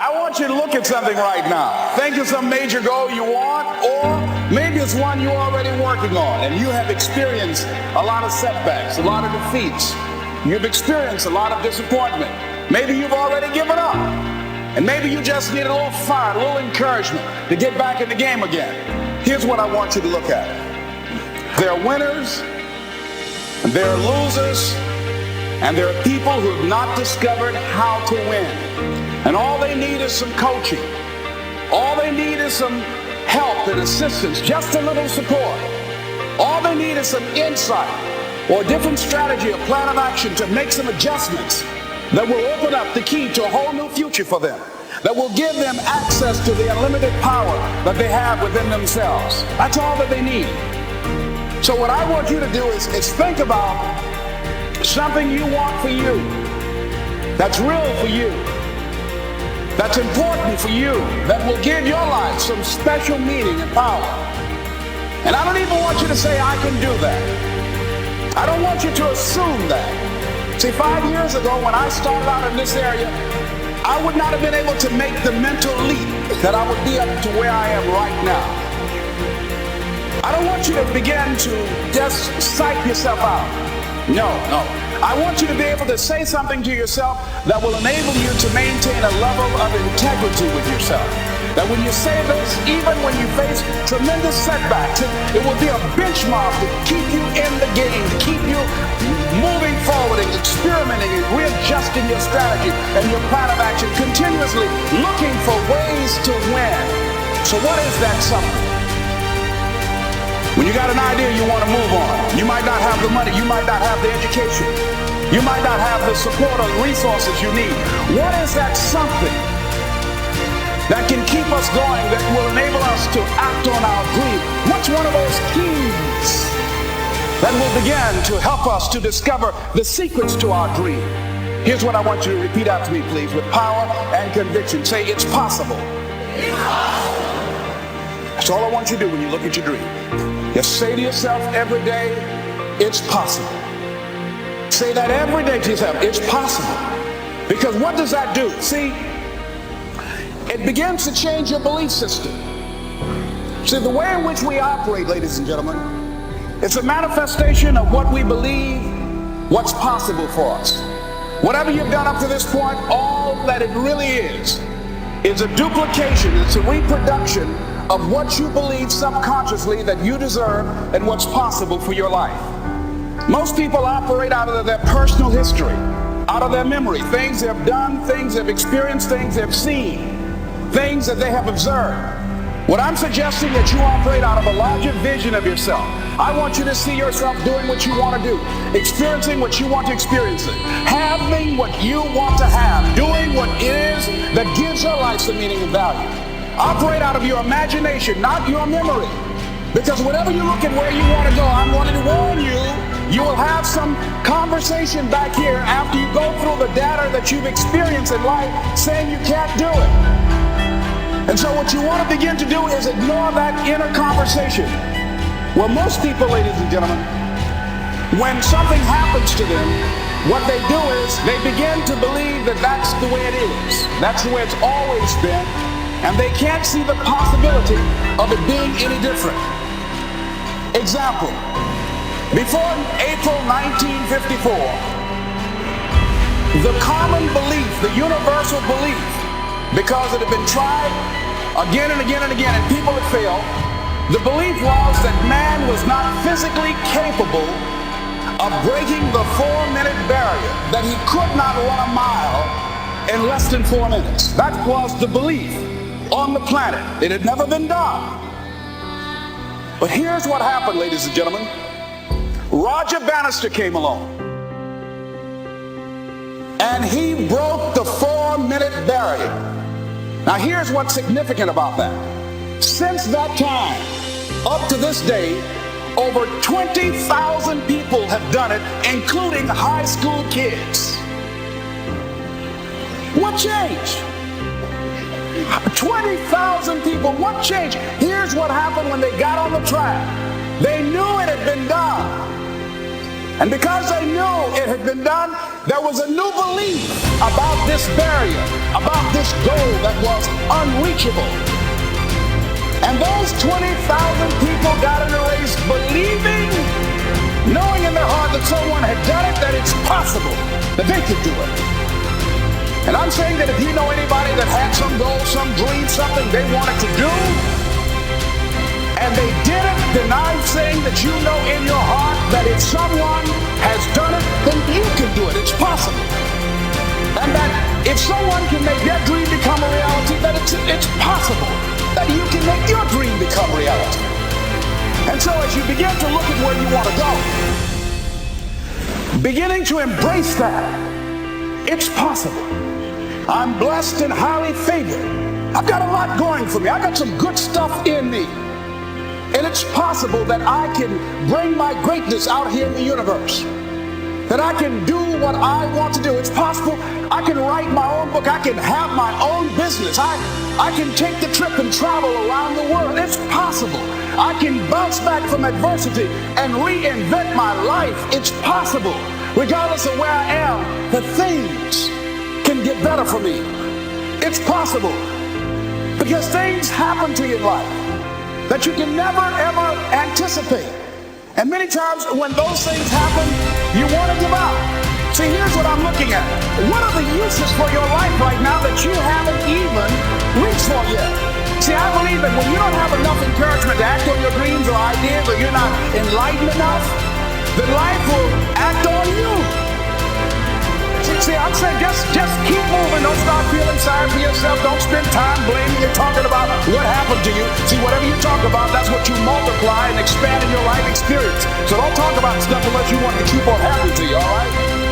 I want you to look at something right now. Think of some major goal you want, or maybe it's one you're already working on and you have experienced a lot of setbacks, a lot of defeats. You've experienced a lot of disappointment. Maybe you've already given up. And maybe you just need a little fire, a little encouragement to get back in the game again. Here's what I want you to look at. There are winners, and there are losers, and there are people who have not discovered how to win. And all they need is some coaching. All they need is some help and assistance, just a little support. All they need is some insight or a different strategy, a plan of action to make some adjustments that will open up the key to a whole new future for them, that will give them access to the unlimited power that they have within themselves. That's all that they need. So what I want you to do is think about something you want for you, that's real for you, that's important for you, that will give your life some special meaning and power. And I don't even want you to say, I can do that. I don't want you to assume that. See, 5 years ago when I started out in this area, I would not have been able to make the mental leap that I would be up to where I am right now. I don't want you to begin to just psych yourself out. No. I want you to be able to say something to yourself that will enable you to maintain a level of integrity with yourself. That when you say this, even when you face tremendous setbacks, it will be a benchmark to keep you in the game, to keep you moving forward and experimenting and readjusting your strategy and your plan of action, continuously looking for ways to win. So what is that something? When you got an idea you want to move on, you might not have the money, you might not have the education, you might not have the support or the resources you need. What is that something that can keep us going, that will enable us to act on our dream? What's one of those keys that will begin to help us to discover the secrets to our dream? Here's what I want you to repeat out to me, please, with power and conviction. Say, it's possible. It's possible. That's all I want you to do when you look at your dream. Just say to yourself every day, it's possible. Say that every day to yourself, it's possible. Because what does that do? See, it begins to change your belief system. See, the way in which we operate, ladies and gentlemen, it's a manifestation of what we believe, what's possible for us. Whatever you've done up to this point, all that it really is a duplication, it's a reproduction of what you believe subconsciously that you deserve and what's possible for your life. Most people operate out of their personal history, out of their memory, things they've done, things they've experienced, things they've seen, things that they have observed. What I'm suggesting that you operate out of a larger vision of yourself. I want you to see yourself doing what you want to do, experiencing what you want to experience, having what you want to have, doing what it is that gives your life some meaning and value. Operate out of your imagination, not your memory. Because whenever you look at where you want to go, I'm wanting to warn you, you will have some conversation back here after you go through the data that you've experienced in life saying you can't do it. And so what you want to begin to do is ignore that inner conversation. Well, most people, ladies and gentlemen, when something happens to them, what they do is they begin to believe that that's the way it is. That's the way it's always been. And they can't see the possibility of it being any different. Example, before April 1954, the common belief, the universal belief, because it had been tried again and again and again and people had failed, the belief was that man was not physically capable of breaking the 4-minute barrier, that he could not run a mile in less than 4 minutes. That was the belief on the planet. It had never been done. But here's what happened, ladies and gentlemen. Roger Bannister came along and he broke the 4-minute barrier. Now here's what's significant about that. Since that time, up to this day, over 20,000 people have done it, including high school kids. What changed? 20,000 people, what changed? Here's what happened when they got on the track. They knew it had been done. And because they knew it had been done, there was a new belief about this barrier, about this goal that unreachable. And those 20,000 people got in the race believing, knowing in their heart that someone had done it, that it's possible, that they could do it. And I'm saying that if you know anybody that had some goal, some dream, something they wanted to do, and they didn't, then I'm saying that you know in your heart that if someone has done it, then you can do it. It's possible. And that if someone can make their dream become a reality, that it's possible that you can make your dream become reality. And so as you begin to look at where you want to go, beginning to embrace that, it's possible. I'm blessed and highly favored. I've got a lot going for me. I've got some good stuff in me. And it's possible that I can bring my greatness out here in the universe. That I can do what I want to do. It's possible I can write my own book. I can have my own business. I can take the trip and travel around the world. It's possible. I can bounce back from adversity and reinvent my life. It's possible. Regardless of where I am, the things can get better for me. It's possible. Because things happen to you in life that you can never, ever anticipate. And many times when those things happen, you want to give up. See, here's what I'm looking at. What are the uses for your life right now that you haven't even reached for yet? See, I believe that when you don't have enough encouragement to act on your dreams or ideas, or you're not enlightened enough, then life will act on you. See, I'm saying just keep moving. Don't start feeling sorry for yourself. Don't spend time blaming and talking about what happened to you. See, whatever you talk about, that's what you multiply and expand in your life experience. So don't talk about stuff unless you want it to keep on happening to you, all right?